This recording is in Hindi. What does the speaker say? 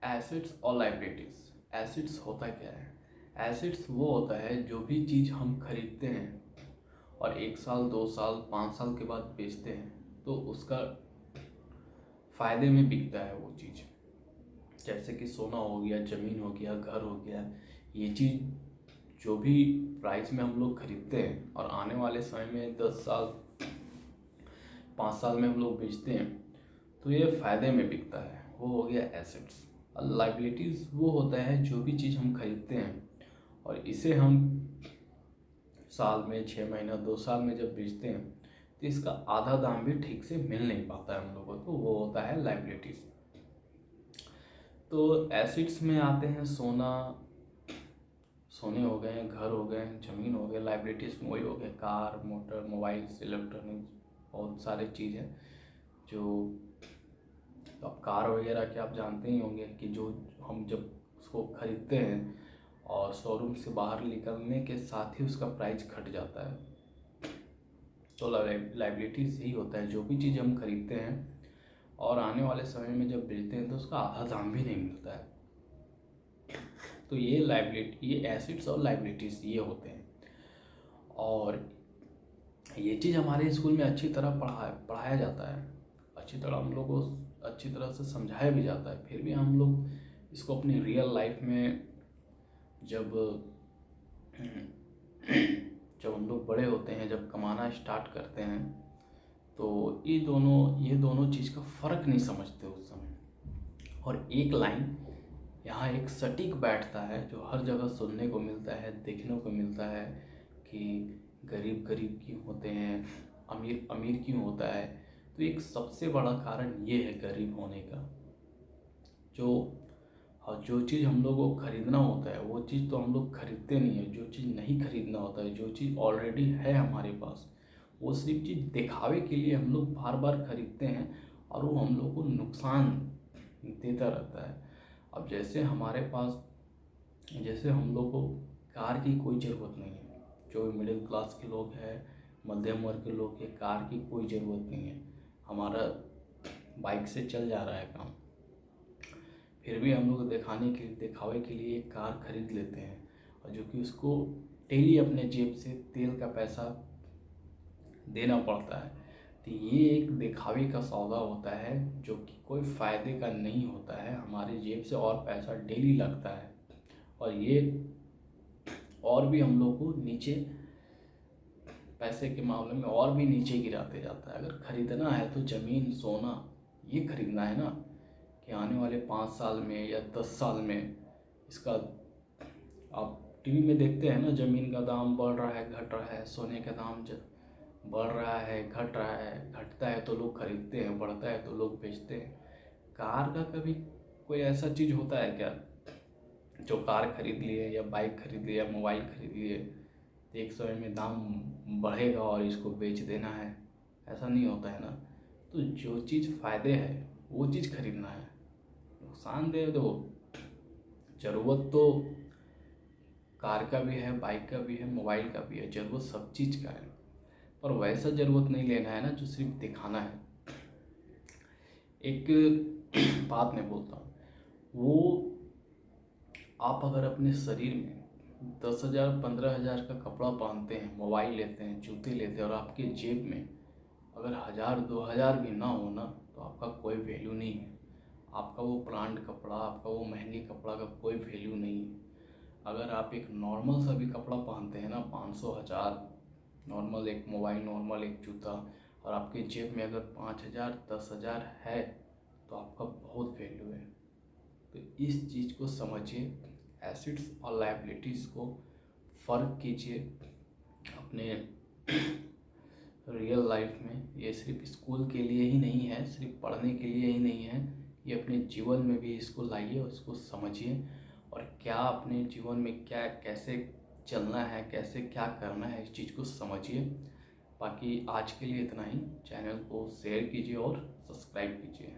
एसेट्स और लाइबिलिटीज। एसेट्स होता क्या है? एसेट्स वो होता है जो भी चीज़ हम खरीदते हैं और 1 साल 2 साल 5 साल के बाद बेचते हैं तो उसका फ़ायदे में बिकता है वो चीज़। जैसे कि सोना हो गया, ज़मीन हो गया, घर हो गया। ये चीज़ जो भी प्राइस में हम लोग खरीदते हैं और आने वाले समय में 10 साल 5 साल में हम लोग बेचते हैं तो ये फ़ायदे में बिकता है, वो हो गया एसेट्स। और लाइबिलिटीज़ वो होता है जो भी चीज़ हम खरीदते हैं और इसे हम साल में 6 महीना 2 साल में जब बेचते हैं तो इसका आधा दाम भी ठीक से मिल नहीं पाता है हम लोगों को, तो वो होता है लाइबिलिटीज़। तो एसेट्स में आते हैं सोना, सोने हो गए, घर हो गए, ज़मीन हो गए। लाइबिलिटीज़ में वही हो गए कार, मोटर, मोबाइल्स, इलेक्ट्रॉनिक्स, बहुत सारे चीज़ हैं जो, तो अब कार वगैरह के आप जानते ही होंगे कि जो हम जब उसको खरीदते हैं और शोरूम से बाहर निकलने के साथ ही उसका प्राइस घट जाता है। तो लाइबिलिटीज़ यही होता है, जो भी चीज़ हम खरीदते हैं और आने वाले समय में जब बेचते हैं तो उसका आधा दाम भी नहीं मिलता है। तो ये एसेट्स और लाइबिलिटीज़ ये होते हैं। और ये चीज़ हमारे स्कूल में अच्छी तरह पढ़ाया जाता है, अच्छी तरह हम लोग को अच्छी तरह से समझाया भी जाता है। फिर भी हम लोग इसको अपनी रियल लाइफ में जब जब हम लोग बड़े होते हैं, जब कमाना स्टार्ट करते हैं तो ये दोनों चीज़ का फ़र्क नहीं समझते उस समय। और एक लाइन यहाँ एक सटीक बैठता है जो हर जगह सुनने को मिलता है, देखने को मिलता है कि गरीब गरीब क्यों होते हैं, अमीर अमीर क्यों होता है। तो एक सबसे बड़ा कारण ये है गरीब होने का। जो चीज़ हम लोग को खरीदना होता है वो चीज़ तो हम लोग खरीदते नहीं है। जो चीज़ नहीं खरीदना होता है, जो चीज़ ऑलरेडी है हमारे पास, वो सिर्फ चीज़ दिखावे के लिए हम लोग बार बार खरीदते हैं और वो हम लोग को नुकसान देता रहता है। अब जैसे हमारे पास, जैसे हम लोग को कार की कोई ज़रूरत नहीं है, जो मिडिल क्लास के लोग हैं, मध्यम वर्ग के लोग हैं, कार की कोई ज़रूरत नहीं है, हमारा बाइक से चल जा रहा है काम। फिर भी हम लोग दिखावे के लिए एक कार खरीद लेते हैं और जो कि उसको डेली अपने जेब से तेल का पैसा देना पड़ता है। तो ये एक दिखावे का सौदा होता है जो कि कोई फ़ायदे का नहीं होता है। हमारे जेब से और पैसा डेली लगता है और ये और भी हम लोग को नीचे, पैसे के मामले में और भी नीचे गिराते जाता है। अगर ख़रीदना है तो ज़मीन सोना ये खरीदना है ना, कि आने वाले 5 साल में या 10 साल में इसका, आप टीवी में देखते हैं ना, ज़मीन का दाम बढ़ रहा है, घट रहा है, सोने का दाम बढ़ रहा है, घट रहा है। घटता है तो लोग खरीदते हैं, बढ़ता है तो लोग बेचते हैं। कार का कभी कोई ऐसा चीज़ होता है क्या, जो कार खरीद लिए या बाइक खरीद लिए या मोबाइल खरीद लिए तो एक समय में दाम बढ़ेगा और इसको बेच देना है? ऐसा नहीं होता है ना। तो जो चीज़ फ़ायदे है वो चीज़ खरीदना है। नुकसानदेह दो, ज़रूरत तो कार का भी है, बाइक का भी है, मोबाइल का भी है, ज़रूरत सब चीज़ का है। पर वैसा ज़रूरत नहीं लेना है ना जो सिर्फ दिखाना है। एक बात मैं बोलता हूँ, वो आप अगर अपने शरीर में 10,000 15,000 का कपड़ा पहनते हैं, मोबाइल लेते हैं, जूते लेते हैं और आपके जेब में अगर 1,000 2,000 भी ना हो ना तो आपका कोई वैल्यू नहीं है। आपका वो ब्रांड कपड़ा, आपका वो महंगे कपड़ा का कोई वैल्यू नहीं है। अगर आप एक नॉर्मल सा भी कपड़ा पहनते हैं ना, 500 1000, नॉर्मल एक मोबाइल, नॉर्मल एक जूता, और आपके जेब में अगर 5,000 10,000 है तो आपका बहुत वैल्यू है। तो इस चीज़ को समझिए, एसेट्स और लायबिलिटीज़ को फ़र्क कीजिए अपने रियल लाइफ में। ये सिर्फ स्कूल के लिए ही नहीं है, सिर्फ पढ़ने के लिए ही नहीं है, ये अपने जीवन में भी इसको लाइए और इसको समझिए और क्या अपने जीवन में क्या कैसे चलना है, कैसे क्या करना है, इस चीज़ को समझिए। बाकी आज के लिए इतना ही। चैनल को शेयर कीजिए और सब्सक्राइब कीजिए।